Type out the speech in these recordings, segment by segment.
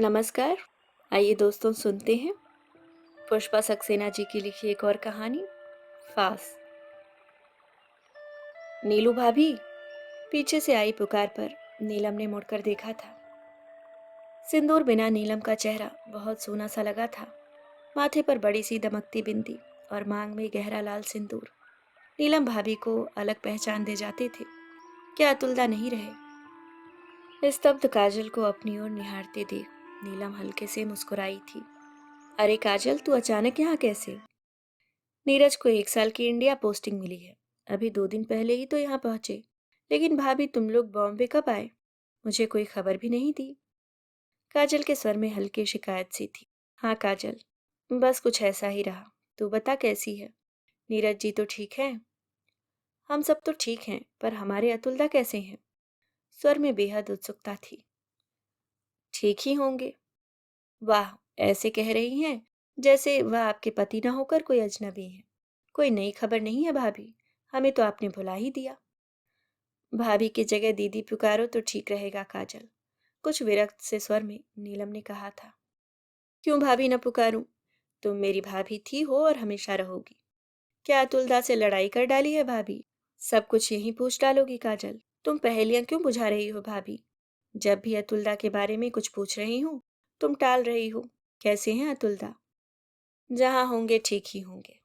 नमस्कार। आइए दोस्तों सुनते हैं पुष्पा सक्सेना जी की लिखी एक और कहानी फास। नीलू भाभी, पीछे से आई पुकार पर नीलम ने मुड़कर देखा था। सिंदूर बिना नीलम का चेहरा बहुत सूना सा लगा था। माथे पर बड़ी सी दमकती बिंदी और मांग में गहरा लाल सिंदूर नीलम भाभी को अलग पहचान दे जाते थे। क्या अतुल्दा नहीं रहे? स्तब्ध काजल को अपनी ओर निहारते देख नीलम हल्के से मुस्कुराई थी। अरे काजल, तू अचानक यहाँ कैसे? नीरज को 1 साल की इंडिया पोस्टिंग मिली है। अभी 2 दिन पहले ही तो यहाँ पहुंचे। लेकिन भाभी, तुम लोग बॉम्बे कब आए? मुझे कोई खबर भी नहीं दी। काजल के स्वर में हल्की शिकायत सी थी। हाँ काजल, बस कुछ ऐसा ही रहा। तू बता कैसी है? नीरज जी तो ठीक है। हम सब तो ठीक हैं, पर हमारे अतुल्दा कैसे हैं? स्वर में बेहद उत्सुकता थी। ठीक ही होंगे। वाह, ऐसे कह रही हैं जैसे वह आपके पति ना होकर कोई अजनबी है। कोई नई खबर नहीं है भाभी? हमें तो आपने भुला ही दिया। भाभी की जगह दीदी पुकारो तो ठीक रहेगा काजल, कुछ विरक्त से स्वर में नीलम ने कहा था। क्यों भाभी न पुकारूं? तुम मेरी भाभी थी हो और हमेशा रहोगी। क्या अतुलदा से लड़ाई कर डाली है भाभी? सब कुछ यहीं पूछ डालोगी काजल? तुम पहेलियां क्यों बुझा रही हो भाभी? जब भी अतुल्दा के बारे में कुछ पूछ रही हूँ तुम टाल रही हो। कैसे हैं अतुल्दा? जहाँ होंगे ठीक ही होंगे।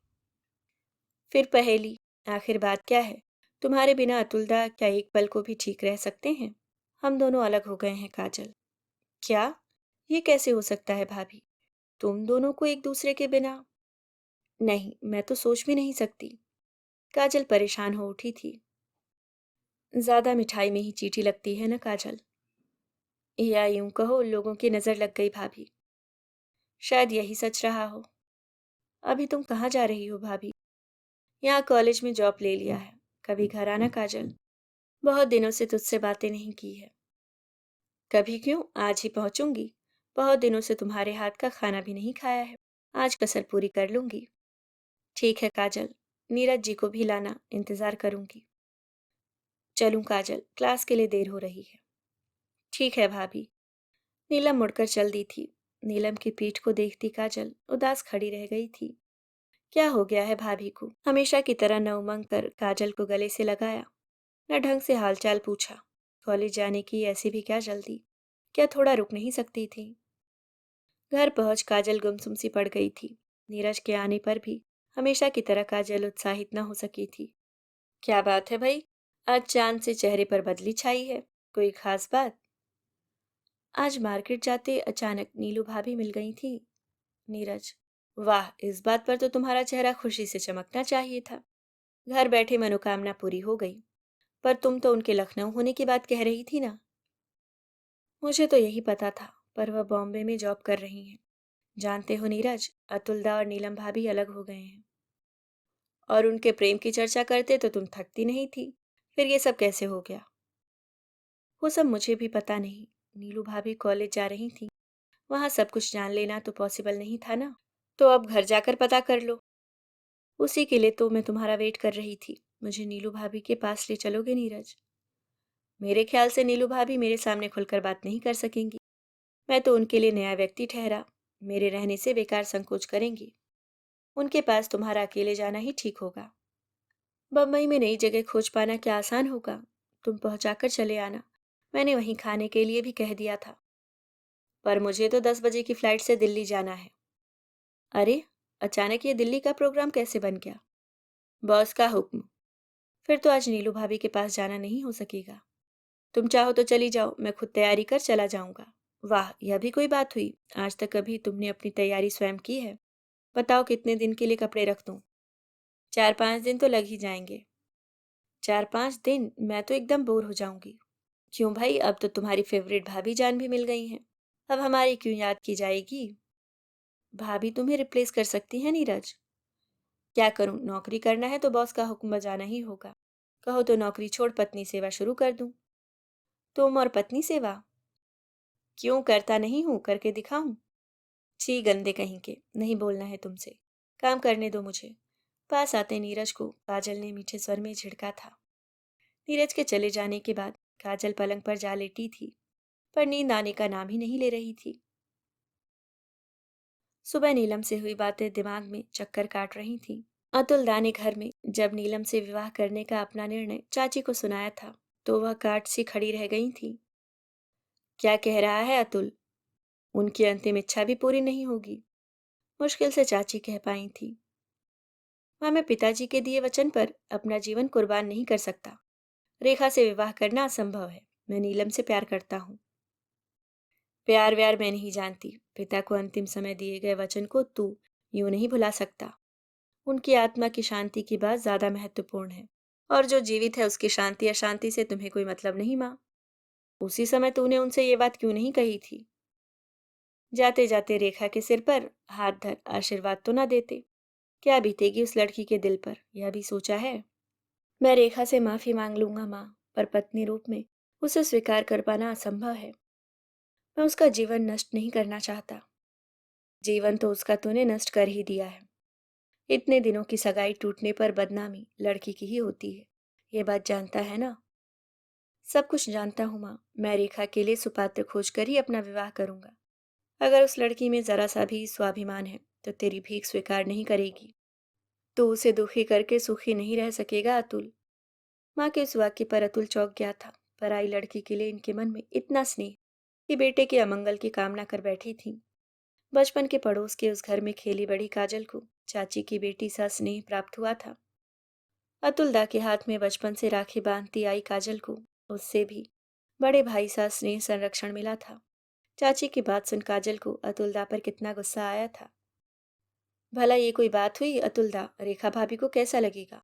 फिर पहेली, आखिर बात क्या है? तुम्हारे बिना अतुल्दा क्या एक पल को भी ठीक रह सकते हैं? हम दोनों अलग हो गए हैं काजल। क्या? ये कैसे हो सकता है भाभी? तुम दोनों को एक दूसरे के बिना? नहीं, मैं तो सोच भी नहीं सकती। काजल परेशान हो उठी थी। ज्यादा मिठाई में ही चींटी लगती है ना काजल? या यूं कहो, लोगों की नजर लग गई भाभी। शायद यही सच रहा हो। अभी तुम कहाँ जा रही हो भाभी? यहाँ कॉलेज में जॉब ले लिया है। कभी घर आना काजल। बहुत दिनों से तुझसे बातें नहीं की है। कभी क्यों, आज ही पहुंचूंगी। बहुत दिनों से तुम्हारे हाथ का खाना भी नहीं खाया है। आज कसर पूरी कर लूंगी। ठीक है काजल, नीरज जी को भी लाना, इंतजार करूंगी। चलूं काजल, क्लास के लिए देर हो रही है। ठीक है भाभी। नीलम मुड़कर चल दी थी। नीलम की पीठ को देखती काजल उदास खड़ी रह गई थी। क्या हो गया है भाभी को? हमेशा की तरह न उमंग कर काजल को गले से लगाया, न ढंग से हालचाल पूछा। कॉलेज जाने की ऐसी भी क्या जल्दी? क्या थोड़ा रुक नहीं सकती थी? घर पहुंच काजल गुमसुम सी पड़ गई थी। नीरज के आने पर भी हमेशा की तरह काजल उत्साहित न हो सकी थी। क्या बात है भाई? आज चांद से चेहरे पर बदली छाई है। कोई खास बात? आज मार्केट जाते अचानक नीलू भाभी मिल गई थी। नीरज: वाह, इस बात पर तो तुम्हारा चेहरा खुशी से चमकना चाहिए था। घर बैठे मनोकामना पूरी हो गई। पर तुम तो उनके लखनऊ होने की बात कह रही थी ना? मुझे तो यही पता था, पर वह बॉम्बे में जॉब कर रही हैं। जानते हो नीरज, अतुल्दा और नीलम भाभी अलग हो गए हैं। और उनके प्रेम की चर्चा करते तो तुम थकती नहीं थी। फिर ये सब कैसे हो गया? वो सब मुझे भी पता नहीं। नीलू भाभी कॉलेज जा रही थी, वहां सब कुछ जान लेना तो पॉसिबल नहीं था ना। तो अब घर जाकर पता कर लो। उसी के लिए तो मैं तुम्हारा वेट कर रही थी। मुझे नीलू भाभी के पास ले चलोगे नीरज? मेरे ख्याल से नीलू भाभी मेरे सामने खुलकर बात नहीं कर सकेंगी। मैं तो उनके लिए नया व्यक्ति ठहरा। मेरे रहने से बेकार संकोच करेंगी। उनके पास तुम्हारा अकेले जाना ही ठीक होगा। बम्बई में नई जगह खोज पाना क्या आसान होगा? तुम पहुंचाकर चले आना। मैंने वहीं खाने के लिए भी कह दिया था। पर मुझे तो 10 बजे की फ्लाइट से दिल्ली जाना है। अरे, अचानक ये दिल्ली का प्रोग्राम कैसे बन गया? बॉस का हुक्म। फिर तो आज नीलू भाभी के पास जाना नहीं हो सकेगा। तुम चाहो तो चली जाओ, मैं खुद तैयारी कर चला जाऊंगा। वाह, यह भी कोई बात हुई? आज तक कभी तुमने अपनी तैयारी स्वयं की है? बताओ कितने दिन के लिए कपड़े रख दूं? 4-5 दिन तो लग ही जाएंगे। 4-5 दिन? मैं तो एकदम बोर हो जाऊंगी। क्यों भाई, अब तो तुम्हारी फेवरेट भाभी जान भी मिल गई हैं। अब हमारी क्यों याद की जाएगी? भाभी तुम्हें रिप्लेस कर सकती है नीरज। क्या करूं, नौकरी करना है तो बॉस का हुक्म बजाना ही होगा। कहो तो नौकरी छोड़ पत्नी सेवा शुरू कर दूं। तुम और पत्नी सेवा? क्यों, करता नहीं हूं, करके दिखाऊं? छी गंदे कहीं के, नहीं बोलना है तुमसे। काम करने दो मुझे। पास आते नीरज को काजल ने मीठे स्वर में झिड़का था। नीरज के चले जाने के बाद काजल पलंग पर जा लेटी थी, पर नींद आने का नाम ही नहीं ले रही थी। सुबह नीलम से हुई बातें दिमाग में चक्कर काट रही थीं। अतुल दा ने घर में जब नीलम से विवाह करने का अपना निर्णय चाची को सुनाया था, तो वह काट सी खड़ी रह गई थी। क्या कह रहा है अतुल? उनकी अंतिम इच्छा भी पूरी नहीं होगी? मुश्किल से चाची कह पाई थी। वह मैं पिताजी के दिए वचन पर अपना जीवन कुर्बान नहीं कर सकता। रेखा से विवाह करना असंभव है। मैं नीलम से प्यार करता हूँ। प्यार व्यार मैं नहीं जानती। पिता को अंतिम समय दिए गए वचन को तू यूं नहीं भुला सकता। उनकी आत्मा की शांति की बात ज्यादा महत्वपूर्ण है। और जो जीवित है उसकी शांति अशांति से तुम्हें कोई मतलब नहीं माँ। उसी समय तूने उनसे ये बात क्यों नहीं कही थी? जाते जाते रेखा के सिर पर हाथ धर आशीर्वाद तो न देते। क्या बीतेगी उस लड़की के दिल पर, यह भी सोचा है? मैं रेखा से माफी मांग लूंगा माँ, पर पत्नी रूप में उसे स्वीकार कर पाना असंभव है। मैं उसका जीवन नष्ट नहीं करना चाहता। जीवन तो उसका तूने नष्ट कर ही दिया है। इतने दिनों की सगाई टूटने पर बदनामी लड़की की ही होती है। ये बात जानता है ना? सब कुछ जानता हूँ माँ। मैं रेखा के लिए सुपात्र खोज कर ही अपना विवाह करूंगा। अगर उस लड़की में जरा सा भी स्वाभिमान है तो तेरी भीख स्वीकार नहीं करेगी। तू उसे दुखी करके सुखी नहीं रह सकेगा अतुल। माँ के इस वाक्य पर अतुल चौंक गया था। पराई लड़की के लिए इनके मन में इतना स्नेह कि बेटे के अमंगल की कामना कर बैठी थी। बचपन के पड़ोस के उस घर में खेली बड़ी काजल को चाची की बेटी सा स्नेह प्राप्त हुआ था। अतुल दा के हाथ में बचपन से राखी बांधती आई काजल को उससे भी बड़े भाई सा स्नेह संरक्षण मिला था। चाची की बात सुन काजल को अतुल दा पर कितना गुस्सा आया था। भला ये कोई बात हुई अतुल दा? रेखा भाभी को कैसा लगेगा?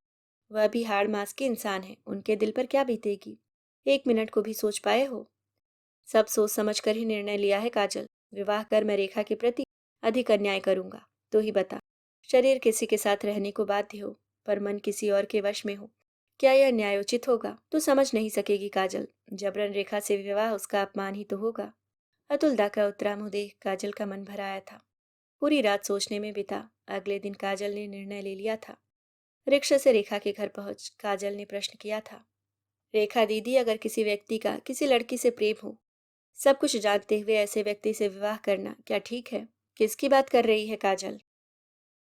वह भी हाड़ मास के इंसान है, उनके दिल पर क्या बीतेगी? एक मिनट को भी सोच पाए हो? सब सोच समझ कर ही निर्णय लिया है काजल। विवाह कर मैं रेखा के प्रति अधिक अन्याय करूंगा। तो ही बता, शरीर किसी के साथ रहने को बाध्य हो, पर मन किसी और के वश में हो, क्या यह न्यायोचित होगा? तू समझ नहीं सकेगी काजल। जबरन रेखा से विवाह उसका अपमान ही तो होगा। अतुल दा का उत्तरा मुंह देख काजल का मन भर आया था। पूरी रात सोचने में बिता। अगले दिन काजल ने निर्णय ले लिया था। रिक्शा से रेखा के घर पहुंच काजल ने प्रश्न किया था। रेखा दीदी, अगर किसी व्यक्ति का किसी लड़की से प्रेम हो, सब कुछ जानते हुए ऐसे व्यक्ति से विवाह करना क्या ठीक है? किसकी बात कर रही है काजल?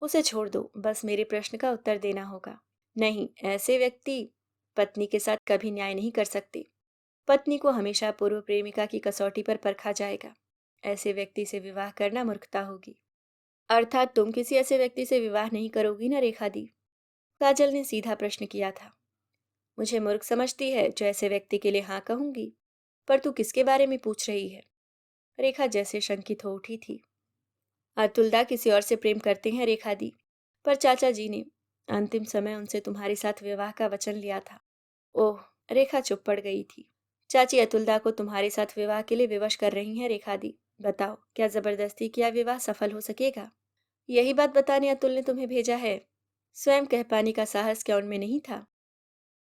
उसे छोड़ दो, बस मेरे प्रश्न का उत्तर देना होगा। नहीं, ऐसे व्यक्ति पत्नी के साथ कभी न्याय नहीं कर सकते। पत्नी को हमेशा पूर्व प्रेमिका की कसौटी पर परखा जाएगा। ऐसे व्यक्ति से विवाह करना मूर्खता होगी। अर्थात तुम किसी ऐसे व्यक्ति से विवाह नहीं करोगी ना रेखा दी? काजल ने सीधा प्रश्न किया था। मुझे मूर्ख समझती है जो ऐसे व्यक्ति के लिए हाँ कहूंगी? पर तू किसके बारे में पूछ रही है? रेखा जैसे शंकित हो उठी थी। अतुलदा किसी और से प्रेम करते हैं रेखा दी, पर चाचा जी ने अंतिम समय उनसे तुम्हारे साथ विवाह का वचन लिया था। ओह! रेखा चुप पड़ गई थी। चाची अतुलदा को तुम्हारे साथ विवाह के लिए विवश कर रही हैं रेखा दी। बताओ, क्या जबरदस्ती किया विवाह सफल हो सकेगा? यही बात बताने अतुल ने तुम्हें भेजा है? स्वयं कह पाने का साहस क्या उनमें नहीं था?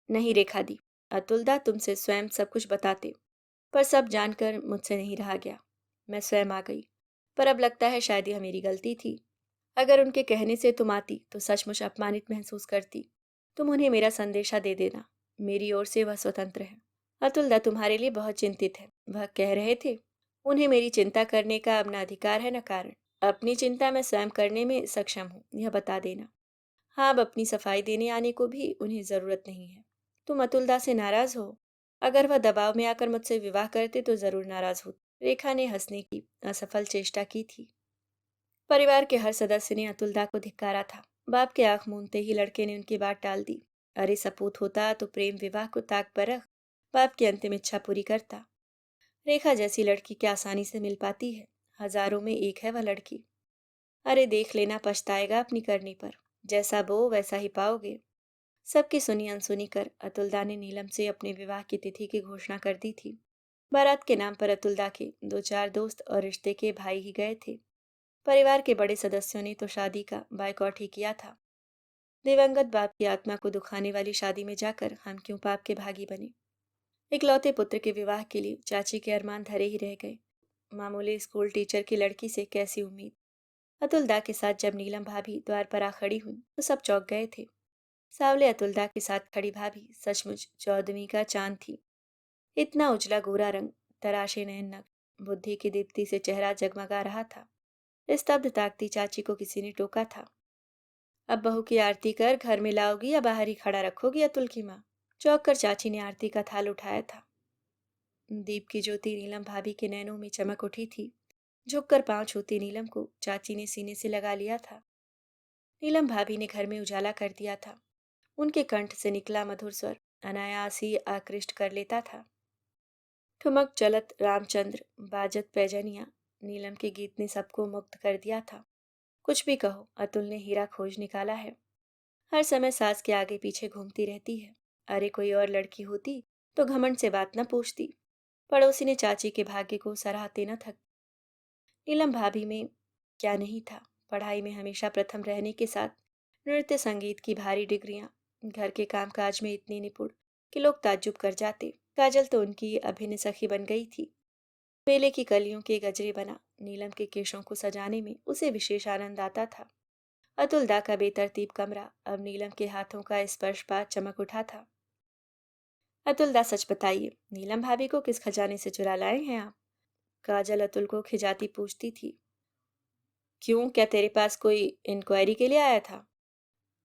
नहीं रेखा दी, अतुलदा तुमसे स्वयं सब कुछ बताते, पर सब जानकर मुझसे नहीं रहा गया। मैं स्वयं आ गई। पर अब लगता है शायद यह मेरी गलती थी। अगर उनके कहने से तुम आती तो सचमुच अपमानित महसूस करती। तुम उन्हें मेरा संदेशा दे देना। मेरी ओर से वह स्वतंत्र है। अतुलदा तुम्हारे लिए बहुत चिंतित है, वह कह रहे थे। उन्हें मेरी चिंता करने का अब न अधिकार है न कारण। अपनी चिंता मैं स्वयं करने में सक्षम हूँ, यह बता देना। हाँ, अब अपनी सफाई देने आने को भी उन्हें जरूरत नहीं है। तुम अतुलदा से नाराज हो? अगर वह दबाव में आकर मुझसे विवाह करते तो जरूर नाराज हो। रेखा ने हंसने की असफल चेष्टा की थी। परिवार के हर सदस्य ने अतुलदा को धिक्कारा था। बाप के आंख मूंदते ही लड़के ने उनकी बात टाल दी। अरे सपूत होता तो प्रेम विवाह को ताक पर रख बाप की अंतिम इच्छा पूरी करता। रेखा जैसी लड़की क्या आसानी से मिल पाती है? हजारों में एक है वह लड़की। अरे देख लेना, पछताएगा अपनी करनी पर। जैसा बो वैसा ही पाओगे। सबकी सुनी अनसुनी कर अतुलदा ने नीलम से अपने विवाह की तिथि की घोषणा कर दी थी। बारात के नाम पर अतुलदा के दो चार दोस्त और रिश्ते के भाई ही गए थे। परिवार के बड़े सदस्यों ने तो शादी का बायकॉट ही किया था। दिवंगत बाप की आत्मा को दुखाने वाली शादी में जाकर हम क्यों पाप के भागी बने? इकलौते पुत्र के विवाह के लिए चाची के अरमान धरे ही रह गए। मामूली स्कूल टीचर की लड़की से कैसी उम्मीद? अतुलदा के साथ जब नीलम भाभी द्वार पर आ खड़ी हुई तो सब चौंक गए थे। सावले अतुलदा के साथ खड़ी भाभी सचमुच चौदहवीं का चांद थी। इतना उजला गोरा रंग, तराशे नयन नग, बुद्धि की दीप्ति से चेहरा जगमगा रहा था। स्तब्ध ताकती चाची को किसी ने टोका था। अब बहू की आरती कर घर में लाओगी या बाहर ही खड़ा रखोगी अतुल की माँ? चौंक कर चाची ने आरती का थाल उठाया था। दीप की ज्योति नीलम भाभी के नैनों में चमक उठी थी। झुककर पांव छूती नीलम को चाची ने सीने से लगा लिया था। नीलम भाभी ने घर में उजाला कर दिया था। उनके कंठ से निकला मधुर स्वर अनायास ही आकृष्ट कर लेता था। ठुमक चलत रामचंद्र बाजत पैजनिया, नीलम के गीत ने सबको मुक्त कर दिया था। कुछ भी कहो, अतुल ने हीरा खोज निकाला है। हर समय सास के आगे पीछे घूमती रहती है। अरे कोई और लड़की होती तो घमंड से बात न पूछती। पड़ोसी ने चाची के भाग्य को सराहते न थक। नीलम भाभी में क्या नहीं था। पढ़ाई में हमेशा प्रथम रहने के साथ नृत्य संगीत की भारी डिग्रियां, घर के कामकाज में इतनी निपुण कि लोग ताज्जुब कर जाते। काजल तो उनकी अभिन्न सखी बन गई थी। बेले की कलियों के गजरे बना नीलम के केशों को सजाने में उसे विशेष आनंद आता था। अतुल दा का बेतरतीब कमरा अब नीलम के हाथों का स्पर्श पात चमक उठा था। अतुल दा सच बताइए, नीलम भाभी को किस खजाने से चुरा लाए हैं आप? काजल अतुल को खिजाती पूछती थी। क्यों, क्या तेरे पास कोई इंक्वायरी के लिए आया था?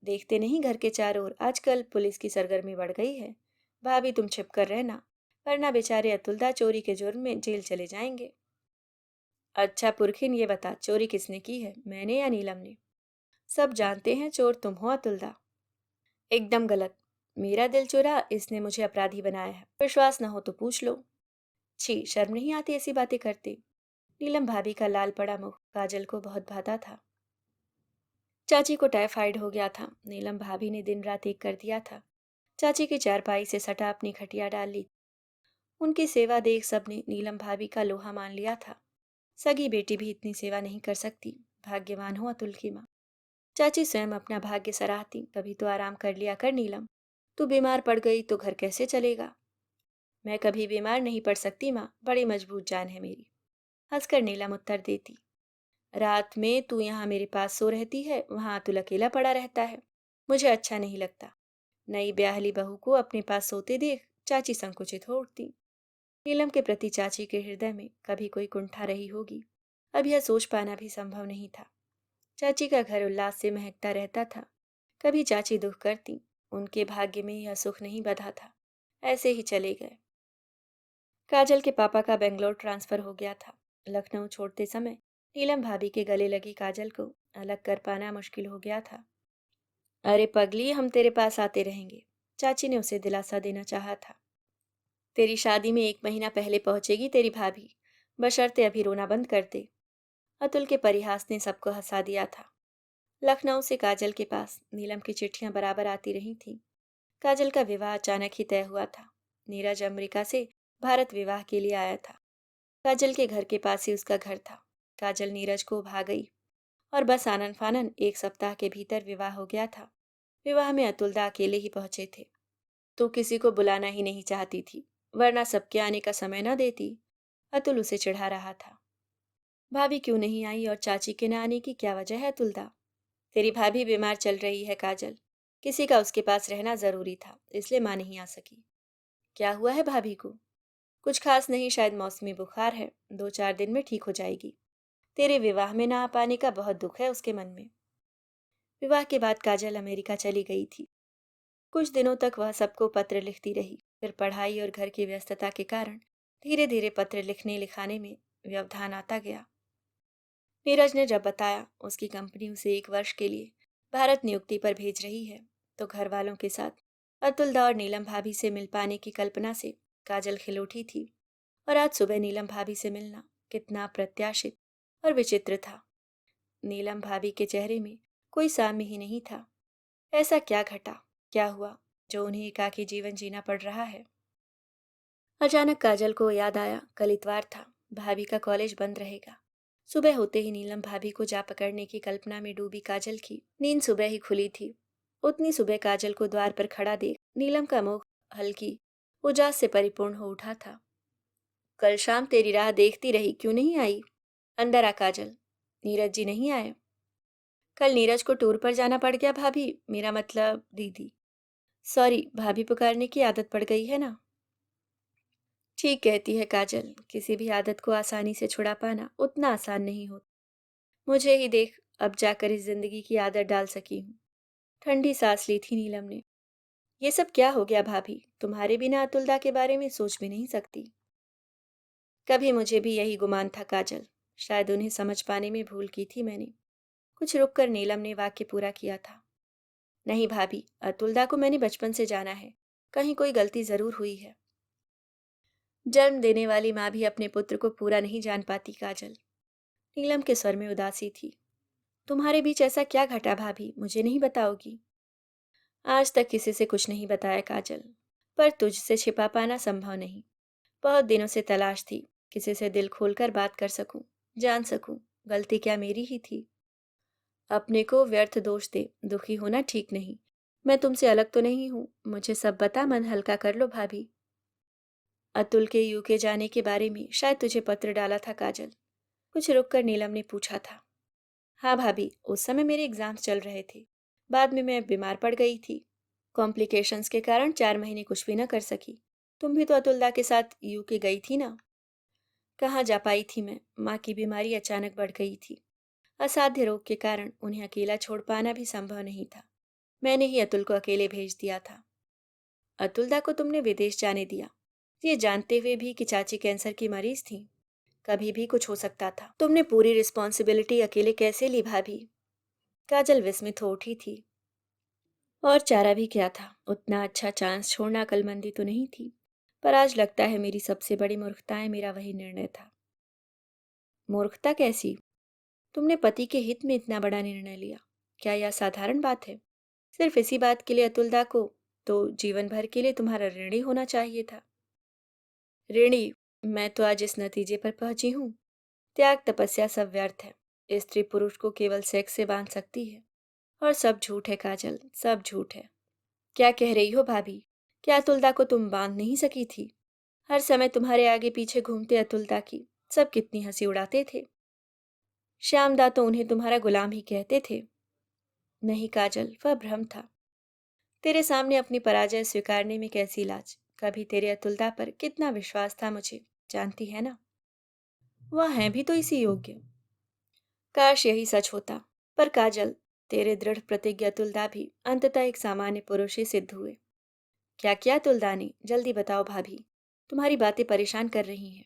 देखते नहीं घर के चारों ओर आजकल पुलिस की सरगर्मी बढ़ गई है। भाभी तुम छिप कर रहना, वरना बेचारे अतुलदा चोरी के जुर्म में जेल चले जाएंगे। अच्छा पुरखिन, ये बता चोरी किसने की है, मैंने या नीलम ने? सब जानते हैं चोर तुम हो अतुलदा। एकदम गलत। मेरा दिल चुरा इसने मुझे अपराधी बनाया है। विश्वास न हो तो पूछ लो। छी, शर्म नहीं आती ऐसी बातें करते? नीलम भाभी का लाल पड़ा मुख काजल को बहुत भाता था। चाची को टाइफाइड हो गया था। नीलम भाभी ने दिन रात एक कर दिया था। चाची की चारपाई से सटा अपनी खटिया डाल ली। उनकी सेवा देख सबने नीलम भाभी का लोहा मान लिया था। सगी बेटी भी इतनी सेवा नहीं कर सकती। भाग्यवान हो अतुल की माँ। चाची स्वयं अपना भाग्य सराहती। कभी तो आराम कर लिया कर नीलम। तू बीमार पड़ गई तो घर कैसे चलेगा? मैं कभी बीमार नहीं पड़ सकती माँ, बड़ी मजबूत जान है मेरी। हंसकर नीलम उत्तर देती। रात में तू यहाँ मेरे पास सो रहती है, वहां अतुल अकेला पड़ा रहता है। मुझे अच्छा नहीं लगता। नई ब्याहली बहू को अपने पास सोते देख चाची संकुचित हो उठती। नीलम के प्रति चाची के हृदय में कभी कोई कुंठा रही होगी, अब यह सोच पाना भी संभव नहीं था। चाची का घर उल्लास से महकता रहता था। कभी चाची दुख करती, उनके भाग्य में यह सुख नहीं बधा था। ऐसे ही चले गए। काजल के पापा का बेंगलोर ट्रांसफर हो गया था। लखनऊ छोड़ते समय नीलम भाभी के गले लगी काजल को अलग कर पाना मुश्किल हो गया था। अरे पगली, हम तेरे पास आते रहेंगे। चाची ने उसे दिलासा देना चाहा था। तेरी शादी में 1 महीना पहले पहुंचेगी तेरी भाभी, बशर्ते अभी रोना बंद कर दे। अतुल के परिहास ने सबको हंसा दिया था। लखनऊ से काजल के पास नीलम की चिट्ठियां बराबर आती रही थीं। काजल का विवाह अचानक ही तय हुआ था। नीरज अमेरिका से भारत विवाह के लिए आया था। काजल के घर के पास ही उसका घर था। काजल नीरज को भा गई और बस आनन फानन 1 सप्ताह के भीतर विवाह हो गया था। विवाह में अतुलदा अकेले ही पहुंचे थे। तो किसी को बुलाना ही नहीं चाहती थी, वरना सबके आने का समय न देती। अतुल उसे चिढ़ा रहा था। भाभी क्यों नहीं आई और चाची के न आने की क्या वजह है अतुलदा? तेरी भाभी बीमार चल रही है काजल। किसी का उसके पास रहना जरूरी था, इसलिए माँ नहीं आ सकी। क्या हुआ है भाभी को? कुछ खास नहीं, शायद मौसमी बुखार है, 2-4 दिन में ठीक हो जाएगी। तेरे विवाह में ना आ पाने का बहुत दुख है उसके मन में। विवाह के बाद काजल अमेरिका चली गई थी। कुछ दिनों तक वह सबको पत्र लिखती रही। फिर पढ़ाई और घर की व्यस्तता के कारण धीरे धीरे पत्र लिखने लिखाने में व्यवधान आता गया। नीरज ने जब बताया उसकी कंपनी उसे 1 वर्ष के लिए भारत नियुक्ति पर भेज रही है, तो घर वालों के साथ अतुलदा और नीलम भाभी से मिल पाने की कल्पना से काजल खिल उठी थी। और आज सुबह नीलम भाभी से मिलना कितना अप्रत्याशित और विचित्र था। नीलम भाभी के चेहरे में कोई साम्य ही नहीं था। ऐसा क्या घटा, क्या हुआ, जो उन्हें एकाकी जीवन जीना पड़ रहा है? अचानक काजल को याद आया, कल इतवार था, भाभी का कॉलेज बंद रहेगा। सुबह होते ही नीलम भाभी को जा पकड़ने की कल्पना में डूबी काजल की नींद सुबह ही खुली थी। उतनी सुबह काजल को द्वार पर खड़ा देख नीलम का मुख हल्की उजास से परिपूर्ण हो उठा था। कल शाम तेरी राह देखती रही, क्यों नहीं आई? अंदर आ काजल। नीरज जी नहीं आए? कल नीरज को टूर पर जाना पड़ गया भाभी, मेरा मतलब दीदी। सॉरी, भाभी पुकारने की आदत पड़ गई है ना। ठीक कहती है काजल, किसी भी आदत को आसानी से छुड़ा पाना उतना आसान नहीं होता। मुझे ही देख अब जाकर इस जिंदगी की आदत डाल सकी हूँ। ठंडी सांस ली थी नीलम ने। ये सब क्या हो गया भाभी, तुम्हारे बिना अतुलदा के बारे में सोच भी नहीं सकती। कभी मुझे भी यही गुमान था काजल। शायद उन्हें समझ पाने में भूल की थी मैंने। कुछ रुक कर नीलम ने वाक्य पूरा किया था। नहीं भाभी, अतुलदा को मैंने बचपन से जाना है। कहीं कोई गलती जरूर हुई है। जन्म देने वाली माँ भी अपने पुत्र को पूरा नहीं जान पाती काजल। नीलम के स्वर में उदासी थी। तुम्हारे बीच ऐसा क्या घटा भाभी, मुझे नहीं बताओगी? आज तक किसी से कुछ नहीं बताया काजल। पर तुझसे छिपा पाना संभव नहीं। बहुत दिनों से तलाश थी, किसी से दिल खोलकर बात कर सकूं, जान सकूं गलती क्या मेरी ही थी। अपने को व्यर्थ दोष दे दुखी होना ठीक नहीं। मैं तुमसे अलग तो नहीं हूं, मुझे सब बता, मन हल्का कर लो भाभी। अतुल के यूके जाने के बारे में शायद तुझे पत्र डाला था काजल। कुछ रुक कर नीलम ने पूछा था। हाँ भाभी, उस समय मेरे एग्जाम्स चल रहे थे। बाद में मैं बीमार पड़ गई थी। कॉम्प्लिकेशंस के कारण 4 महीने कुछ भी न कर सकी। तुम भी तो अतुल्दा के साथ यूके गई थी ना? कहाँ जा पाई थी मैं, माँ की बीमारी अचानक बढ़ गई थी। असाध्य रोग के कारण उन्हें अकेला छोड़ पाना भी संभव नहीं था। मैंने ही अतुल को अकेले भेज दिया था। अतुलदा को तुमने विदेश जाने दिया, ये जानते हुए भी कि चाची कैंसर की मरीज थी। कभी भी कुछ हो सकता था। तुमने पूरी रिस्पॉन्सिबिलिटी अकेले कैसे ली भाभी? काजल विस्मित हो उठी थी। और चारा भी क्या था, उतना अच्छा चांस छोड़ना अक्लमंदी तो नहीं थी। पर आज लगता है मेरी सबसे बड़ी मूर्खताएं मेरा वही निर्णय था। मूर्खता कैसी? तुमने पति के हित में इतना बड़ा निर्णय लिया। क्या यह साधारण बात है? सिर्फ इसी बात के लिए अतुलदा को तो जीवन भर के लिए तुम्हारा ऋणी होना चाहिए था। ऋणी? मैं तो आज इस नतीजे पर पहुंची हूँ। त्याग तपस्या सब व्यर्थ है। स्त्री पुरुष को केवल सेक्स से बांध सकती है। और सब झूठ है काजल, सब झूठ है। क्या कह रही हो भाभी? क्या अतुलदा को तुम बांध नहीं सकी थी? हर समय तुम्हारे आगे पीछे घूमते अतुलदा की सब कितनी हंसी उड़ाते थे। श्यामदा तो उन्हें तुम्हारा गुलाम ही कहते थे। नहीं काजल, वह भ्रम था। तेरे सामने अपनी पराजय स्वीकारने में कैसी लाज। कभी तेरे अतुलदा पर कितना विश्वास था मुझे, जानती है ना? वह है भी तो इसी योग्य। काश यही सच होता। पर काजल, तेरे दृढ़ प्रतिज्ञ अतुलदा भी अंततः एक सामान्य पुरुष ही सिद्ध हुए। क्या किया अतुलदा ने, जल्दी बताओ भाभी। तुम्हारी बातें परेशान कर रही हैं।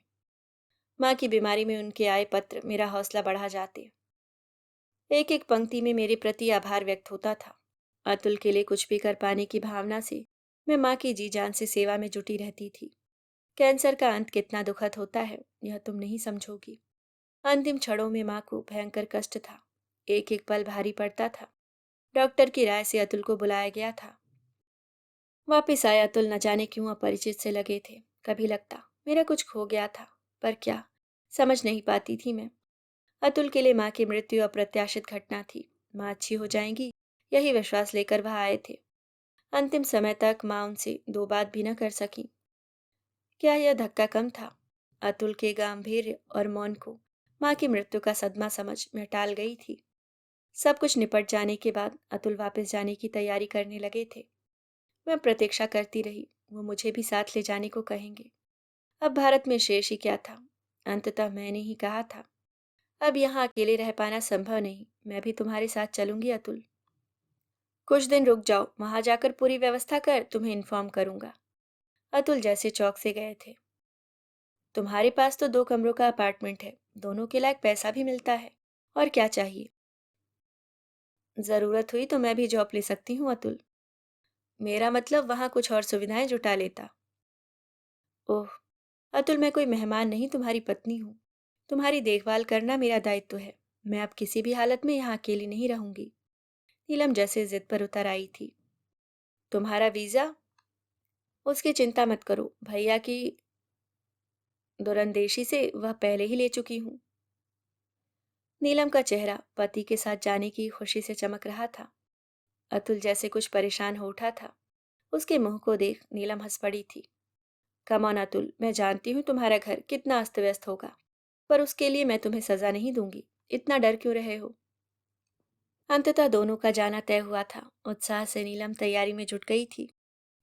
माँ की बीमारी में उनके आए पत्र मेरा हौसला बढ़ा जाते। एक एक पंक्ति में मेरे प्रति आभार व्यक्त होता था। अतुल के लिए कुछ भी कर पाने की भावना से मैं माँ की जी जान से सेवा में जुटी रहती थी। कैंसर का अंत कितना दुखद होता है, यह तुम नहीं समझोगी। अंतिम क्षणों में माँ को भयंकर कष्ट था। एक एक पल भारी पड़ता था। डॉक्टर की राय से अतुल को बुलाया गया था। वापिस आया अतुल न जाने क्यों अपरिचित से लगे थे। कभी लगता मेरा कुछ खो गया था। पर क्या, समझ नहीं पाती थी मैं। अतुल के लिए माँ की मृत्यु अप्रत्याशित घटना थी। माँ अच्छी हो जाएंगी, यही विश्वास लेकर वह आए थे। अंतिम समय तक माँ उनसे दो बात भी न कर सकी। क्या यह धक्का कम था? अतुल के गांभीर्य और मौन को माँ की मृत्यु का सदमा समझ मैं टाल गई थी। सब कुछ निपट जाने के बाद अतुल वापस जाने की तैयारी करने लगे थे। मैं प्रतीक्षा करती रही, वो मुझे भी साथ ले जाने को कहेंगे। अब भारत में शेष ही क्या था। अंततः मैंने ही कहा था, अब यहाँ अकेले रह पाना संभव नहीं, मैं भी तुम्हारे साथ चलूंगी अतुल। कुछ दिन रुक जाओ, वहां जाकर पूरी व्यवस्था कर तुम्हें इन्फॉर्म करूंगा। अतुल जैसे चौक से गए थे। तुम्हारे पास तो 2 कमरों का अपार्टमेंट है, दोनों के लायक पैसा भी मिलता है। और क्या चाहिए? जरूरत हुई तो मैं भी जॉब ले सकती हूँ अतुल। मेरा मतलब वहां कुछ और सुविधाएं जुटा लेता। ओह अतुल, मैं कोई मेहमान नहीं, तुम्हारी पत्नी हूँ। तुम्हारी देखभाल करना मेरा दायित्व है। मैं अब किसी भी हालत में यहाँ अकेली नहीं रहूंगी। नीलम जैसे जिद पर उतर आई थी। तुम्हारा वीजा? उसकी चिंता मत करो, भैया की दुरंदेशी से वह पहले ही ले चुकी हूँ। नीलम का चेहरा पति के साथ जाने की खुशी से चमक रहा था। अतुल जैसे कुछ परेशान हो उठा था। उसके मुंह को देख नीलम हंस पड़ी थी। कम ऑन अतुल, मैं जानती हूँ तुम्हारा घर कितना अस्त व्यस्त होगा, पर उसके लिए मैं तुम्हें सजा नहीं दूंगी। इतना डर क्यों रहे हो? अंततः दोनों का जाना तय हुआ था। उत्साह से नीलम तैयारी में जुट गई थी।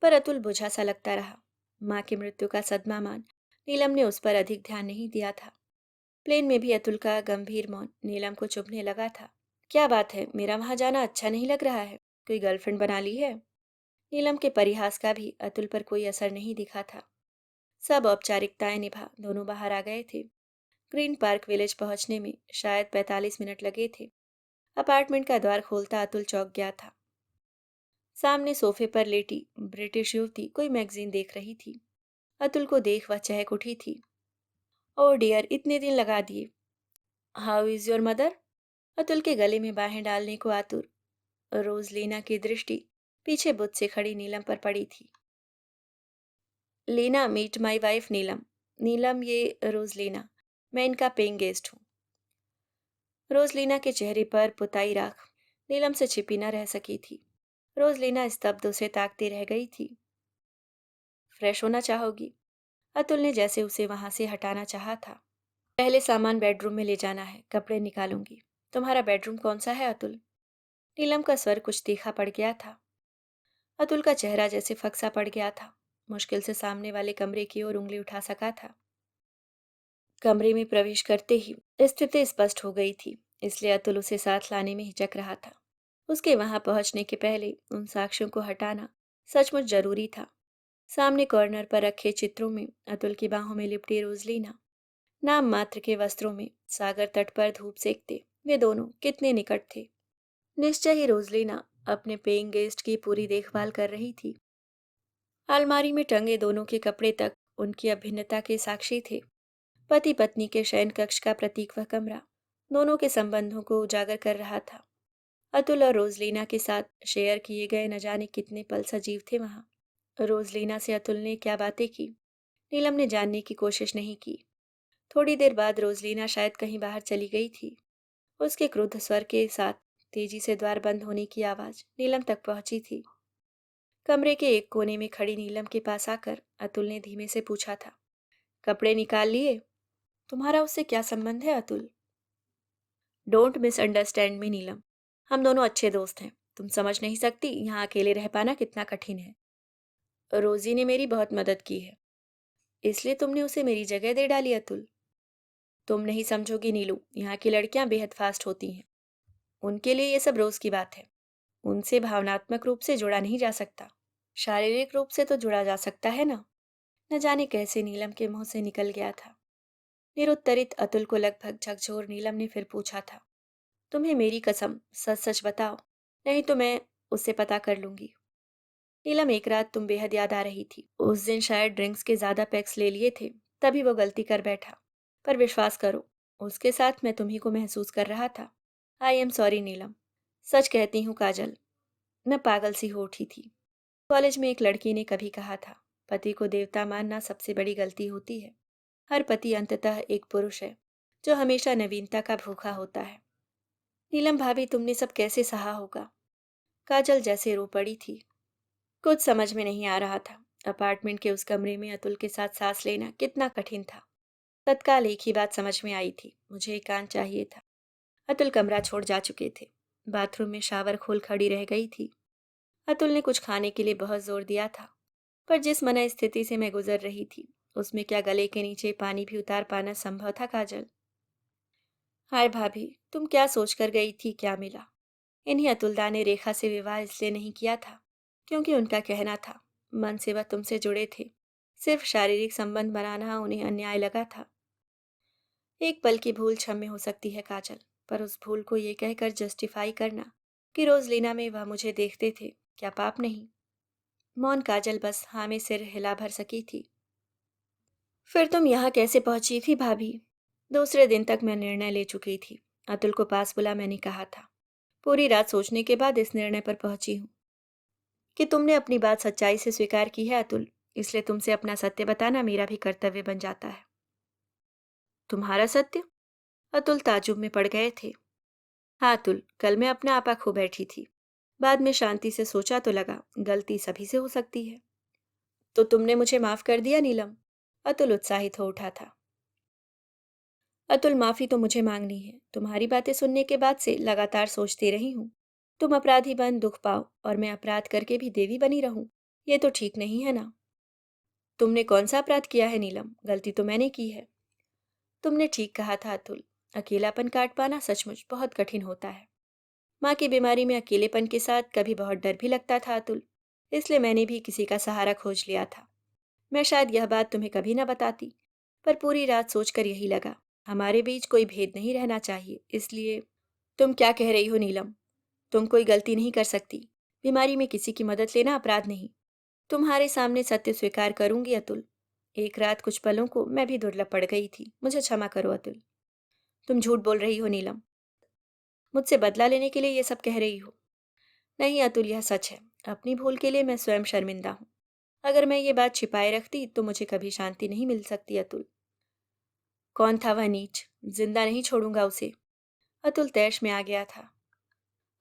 पर अतुल बुझा सा लगता रहा। माँ की मृत्यु का सदमा मान नीलम ने उस पर अधिक ध्यान नहीं दिया था। प्लेन में भी अतुल का गंभीर मौन नीलम को चुभने लगा था। क्या बात है, मेरा वहां जाना अच्छा नहीं लग रहा है? कोई गर्लफ्रेंड बना ली है? नीलम के परिहास का भी अतुल पर कोई असर नहीं दिखा था। सब औपचारिकताएं निभा दोनों बाहर आ गए थे। ग्रीन पार्क विलेज पहुंचने में शायद 45 मिनट लगे थे। अपार्टमेंट का द्वार खोलता अतुल चौंक गया था। सामने सोफे पर लेटी ब्रिटिश युवती कोई मैगजीन देख रही थी। अतुल को देख वह चहक उठी थी। ओ डियर, इतने दिन लगा दिए। How is your mother? Atul के गले में बाहें डालने को आतुर रोजलीना की दृष्टि पीछे बुत से खड़ी नीलम पर पड़ी थी। लीना, मीट माई वाइफ नीलम। नीलम, ये रोजलीना, मैं इनका पेइंग गेस्ट हूँ। रोजलीना के चेहरे पर पुताई राख नीलम से छिपी न रह सकी थी। रोजलीना स्तब्ध उसे ताकती रह गई थी। फ्रेश होना चाहोगी? अतुल ने जैसे उसे वहां से हटाना चाहा था। पहले सामान बेडरूम में ले जाना है, कपड़े निकालूंगी। तुम्हारा बेडरूम कौन सा है अतुल? नीलम का स्वर कुछ तीखा पड़ गया था। अतुल का चेहरा जैसे फक्सा पड़ गया था। मुश्किल से सामने वाले कमरे की ओर उंगली उठा सका था। कमरे में प्रवेश करते ही स्थिति स्पष्ट हो गई थी, इसलिए अतुल उसे साथ लाने में हिचक रहा था। उसके वहां पहुंचने के पहले उन साक्ष्यों को हटाना सचमुच जरूरी था। सामने कॉर्नर पर रखे चित्रों में अतुल की बाहों में लिपटी रोजलीना, नाम मात्र के वस्त्रों में सागर तट पर धूप सेकते वे दोनों कितने निकट थे। निश्चय ही रोजलीना अपने पेइंग गेस्ट की पूरी देखभाल कर रही थी। अलमारी में टंगे दोनों के कपड़े तक उनकी अभिन्नता के साक्षी थे। पति पत्नी के शयन कक्ष का प्रतीक वह कमरा दोनों के संबंधों को उजागर कर रहा था। अतुल और रोजलीना के साथ शेयर किए गए न जाने कितने पल सजीव थे वहां। रोजलीना से अतुल ने क्या बातें की, नीलम ने जानने की कोशिश नहीं की। थोड़ी देर बाद रोजलीना शायद कहीं बाहर चली गई थी। उसके क्रुद्ध स्वर के साथ तेजी से द्वार बंद होने की आवाज नीलम तक पहुंची थी। कमरे के एक कोने में खड़ी नीलम के पास आकर अतुल ने धीमे से पूछा था, कपड़े निकाल लिए? तुम्हारा उससे क्या संबंध है अतुल? डोंट मिसअंडरस्टैंड मी नीलम, हम दोनों अच्छे दोस्त हैं। तुम समझ नहीं सकती यहाँ अकेले रह पाना कितना कठिन है। रोजी ने मेरी बहुत मदद की है, इसलिए तुमने उसे मेरी जगह दे डाली अतुल। तुम नहीं समझोगी नीलू, यहाँ की लड़कियां बेहद फास्ट होती हैं। उनके लिए ये सब रोज की बात है। उनसे भावनात्मक रूप से जुड़ा नहीं जा सकता, शारीरिक रूप से तो जुड़ा जा सकता है ना। न जाने कैसे नीलम के मुंह से निकल गया था। निरुत्तरित अतुल को लगभग झकझोर नीलम ने फिर पूछा था, तुम्हें मेरी कसम सच सच बताओ, नहीं तो मैं उससे पता कर लूंगी। नीलम, एक रात तुम बेहद याद आ रही थी। उस दिन शायद ड्रिंक्स के ज्यादा पैक्स ले लिए थे, तभी वो गलती कर बैठा। पर विश्वास करो, उसके साथ मैं तुम्ही को महसूस कर रहा था। आई एम सॉरी नीलम। सच कहती हूँ काजल, मैं पागल सी हो उठी थी। कॉलेज में एक लड़की ने कभी कहा था, पति को देवता मानना सबसे बड़ी गलती होती है। हर पति अंततः एक पुरुष है जो हमेशा नवीनता का भूखा होता है। नीलम भाभी, तुमने सब कैसे सहा होगा? काजल जैसे रो पड़ी थी। कुछ समझ में नहीं आ रहा था। अपार्टमेंट के उस कमरे में अतुल के साथ सांस लेना कितना कठिन था। तत्काल एक ही बात समझ में आई थी, मुझे एकांत चाहिए था। अतुल कमरा छोड़ जा चुके थे। बाथरूम में शावर खोल खड़ी रह गई थी। अतुल ने कुछ खाने के लिए बहुत जोर दिया था, पर जिस मना स्थिति से मैं गुजर रही थी, उसमें क्या गले के नीचे पानी भी उतार पाना संभव था काजल? हाय भाभी, तुम क्या सोचकर गई थी, क्या मिला? इन्हीं अतुलदा ने रेखा से विवाह इसलिए नहीं किया था क्योंकि उनका कहना था मन से वह तुमसे जुड़े थे। सिर्फ शारीरिक संबंध बनाना उन्हें अन्याय लगा था। एक पल की भूल क्षम्य हो सकती है काजल, पर उस भूल को ये कहकर जस्टिफाई करना कि रोज लीना में वह मुझे देखते थे, क्या पाप नहीं? मौन काजल बस हाँ में सिर हिला भर सकी थी। फिर तुम यहाँ कैसे पहुंची थी भाभी? दूसरे दिन तक मैं निर्णय ले चुकी थी। अतुल को पास बुला मैंने कहा था। पूरी रात सोचने के बाद इस निर्णय पर पहुंची हूँ कि तुमने अपनी बात सच्चाई से स्वीकार की है अतुल, इसलिए तुमसे अपना सत्य बताना मेरा भी कर्तव्य बन जाता है। तुम्हारा सत्य? अतुल ताज्जुब में पड़ गए थे। हाँ अतुल, कल मैं अपना आपा खो बैठी थी। बाद में शांति से सोचा तो लगा गलती सभी से हो सकती है। तो तुमने मुझे माफ कर दिया नीलम? अतुल उत्साहित हो उठा था। अतुल, माफी तो मुझे मांगनी है। तुम्हारी बातें सुनने के बाद से लगातार सोचती रही हूँ। तुम अपराधी बन दुख पाओ और मैं अपराध करके भी देवी बनी रहूं, ये तो ठीक नहीं है ना। तुमने कौन सा अपराध किया है नीलम? गलती तो मैंने की है। तुमने ठीक कहा था अतुल। अकेलापन काट पाना सचमुच बहुत कठिन होता है। माँ की बीमारी में अकेलेपन के साथ कभी बहुत डर भी लगता था अतुल। इसलिए मैंने भी किसी का सहारा खोज लिया था। मैं शायद यह बात तुम्हें कभी ना बताती, पर पूरी रात सोचकर यही लगा, हमारे बीच कोई भेद नहीं रहना चाहिए, इसलिए। तुम क्या कह रही हो नीलम? तुम कोई गलती नहीं कर सकती। बीमारी में किसी की मदद लेना अपराध नहीं। तुम्हारे सामने सत्य स्वीकार करूंगी अतुल। एक रात कुछ पलों को मैं भी दुर्लभ पड़ गई थी, मुझे क्षमा करो अतुल। तुम झूठ बोल रही हो नीलम। मुझसे बदला लेने के लिए ये सब कह रही हो? नहीं अतुल, यह सच है। अपनी भूल के लिए मैं स्वयं शर्मिंदा हूँ। अगर मैं ये बात छिपाए रखती तो मुझे कभी शांति नहीं मिल सकती अतुल। कौन था वह नीच? जिंदा नहीं छोड़ूंगा उसे। अतुल तैश में आ गया था।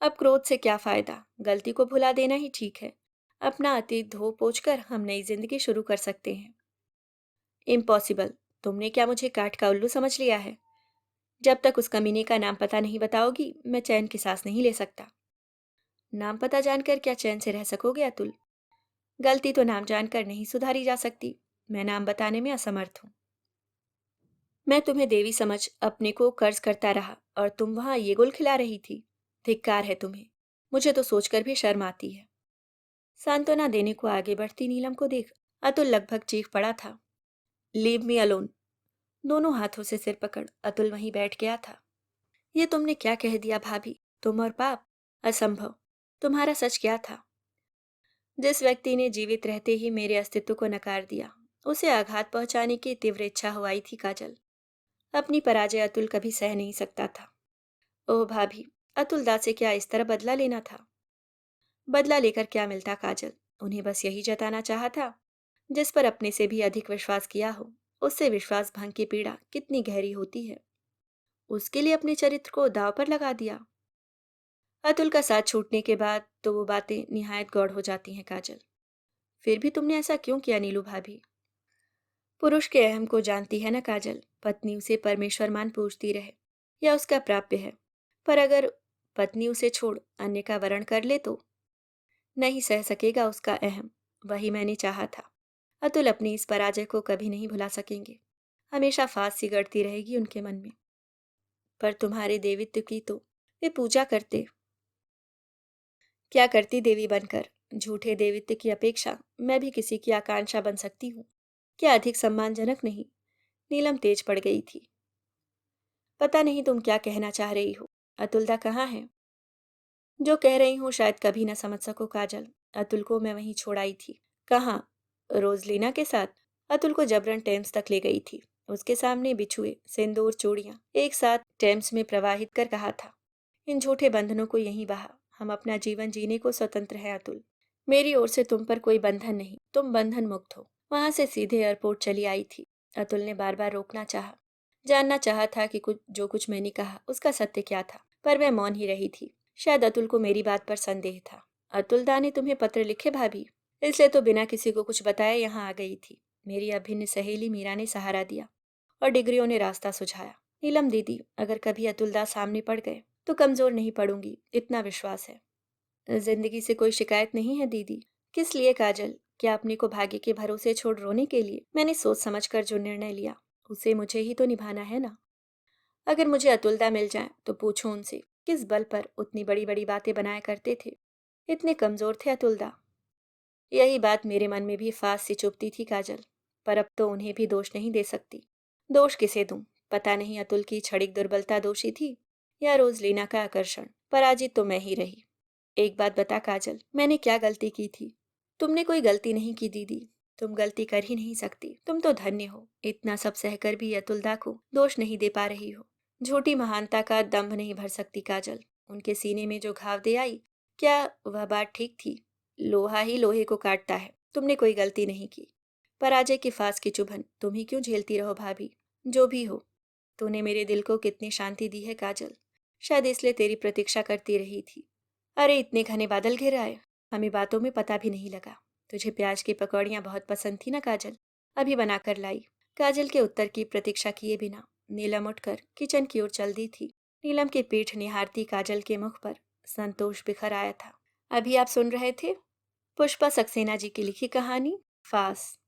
अब क्रोध से क्या फायदा? गलती को भुला देना ही ठीक है। अपना अतीत धो पोंछ कर हम नई जिंदगी शुरू कर सकते हैं। इम्पॉसिबल। तुमने क्या मुझे काठ का उल्लू समझ लिया है? जब तक उस कमीने का नाम पता नहीं बताओगी, मैं चैन की सांस नहीं ले सकता। नाम पता जानकर क्या चैन से रह सकोगे अतुल? गलती तो नाम जानकर नहीं सुधारी जा सकती। मैं नाम बताने में असमर्थ हूँ। मैं तुम्हें देवी समझ अपने को कर्ज करता रहा और तुम वहां ये गुल खिला रही थी। धिक्कार है तुम्हें। मुझे तो सोचकर भी शर्म आती है। सांत्वना देने को आगे बढ़ती नीलम को देख अतुल लगभग चीख पड़ा था। Leave me alone. दोनों हाथों से सिर पकड़ अतुल वहीं बैठ गया था। ये तुमने क्या कह दिया भाभी? तुम और पाप? असंभव। तुम्हारा सच क्या था? जिस व्यक्ति ने जीवित रहते ही मेरे अस्तित्व को नकार दिया, उसे आघात पहुंचाने की तीव्र इच्छा हो आई थी काजल। अपनी पराजय अतुल कभी सह नहीं सकता था। ओह भाभी, अतुल दास से क्या इस तरह बदला लेना था? बदला लेकर क्या मिलता काजल? उन्हें बस यही जताना चाहा था। जिस पर अपने से भी अधिक विश्वास किया हो, उससे विश्वास भंग की पीड़ा कितनी गहरी होती है। उसके लिए अपने चरित्र को दांव पर लगा दिया। अतुल का साथ छूटने के बाद तो वो बातें निहायत गौड़ हो जाती हैं काजल। फिर भी तुमने ऐसा क्यों किया नीलू भाभी? पुरुष के अहम को जानती है ना काजल। पत्नी उसे परमेश्वर मान पूजती रहे या उसका प्राप्य है। पर अगर पत्नी उसे छोड़ अन्य का वरण कर ले तो नहीं सह सकेगा उसका अहम। वही मैंने चाहा था। अतुल अपनी इस पराजय को कभी नहीं भुला सकेंगे। हमेशा फांस सी गड़ती रहेगी उनके मन में। पर तुम्हारे देवित्व की तो वे पूजा करते। क्या करती देवी बनकर? झूठे देवित्व की अपेक्षा मैं भी किसी की आकांक्षा बन सकती हूँ। क्या अधिक सम्मानजनक नहीं? नीलम तेज पड़ गई थी। पता नहीं तुम क्या कहना चाह रही हो। अतुलदा कहाँ है? जो कह रही हूँ शायद कभी न समझ सको काजल। अतुल को मैं वहीं छोड़ आई थी। कहाँ? रोजलीना के साथ। अतुल को जबरन टेम्स तक ले गई थी। उसके सामने बिछुए सिंदूर चूड़ियां एक साथ टेम्स में प्रवाहित कर कहा था, इन झूठे बंधनों को यहीं बहा। हम अपना जीवन जीने को स्वतंत्र हैं अतुल। मेरी ओर से तुम पर कोई बंधन नहीं, तुम बंधन मुक्त हो। वहां से सीधे एयरपोर्ट चली आई थी। अतुल ने बार बार रोकना चाहा। जानना चाहा था कि कुछ मैंने कहा उसका सत्य क्या था, पर मैं मौन ही रही थी। शायद अतुल को मेरी बात पर संदेह था। अतुल दा ने तुम्हें पत्र लिखे भाभी? इसलिए तो बिना किसी को कुछ बताए यहाँ आ गई थी। मेरी अभिन्न सहेली मीरा ने सहारा दिया और डिग्रियों ने रास्ता सुझाया। नीलम दीदी, अगर कभी अतुल दास सामने पड़ गए तो कमजोर नहीं पड़ूंगी, इतना विश्वास है। जिंदगी से कोई शिकायत नहीं है दीदी। किस लिए काजल? क्या अपने को भाग्य के भरोसे छोड़ रोने के लिए? मैंने सोच समझ कर जो निर्णय लिया उसे मुझे ही तो निभाना है ना। अगर मुझे अतुलदा मिल जाए तो पूछो उनसे किस बल पर उतनी बड़ी बड़ी बातें बनाया करते थे। इतने कमजोर थे अतुलदा। यही बात मेरे मन में भी फांस सी चुभती थी काजल। पर अब तो उन्हें भी दोष नहीं दे सकती। दोष किसे दूं? पता नहीं अतुल की क्षणिक दुर्बलता दोषी थी या रोजलीना का आकर्षण। पराजित तो मैं ही रही। एक बात बता काजल, मैंने क्या गलती की थी? तुमने कोई गलती नहीं की दीदी। तुम गलती कर ही नहीं सकती। तुम तो धन्य हो, इतना सब सहकर भी अतुलदा को दोष नहीं दे पा रही हो। झूठी महानता का दंभ नहीं भर सकती काजल। उनके सीने में जो घाव दे आई, क्या वह बात ठीक थी? लोहा ही लोहे को काटता है। तुमने कोई गलती नहीं की। पराजय की फांस की चुभन तुम ही क्यों झेलती रहो भाभी? जो भी हो, तूने मेरे दिल को कितनी शांति दी है काजल। शायद इसलिए तेरी प्रतीक्षा करती रही थी। अरे इतने घने बादल घिर आए, हमें बातों में पता भी नहीं लगा। तुझे प्याज की पकौड़ियाँ बहुत पसंद थी ना काजल? अभी बनाकर लाई। काजल के उत्तर की प्रतीक्षा किए बिना नीलम उठकर किचन की ओर चल दी थी। नीलम की पीठ निहारती काजल के मुख पर संतोष बिखर आया था। अभी आप सुन रहे थे पुष्पा सक्सेना जी की लिखी कहानी फास।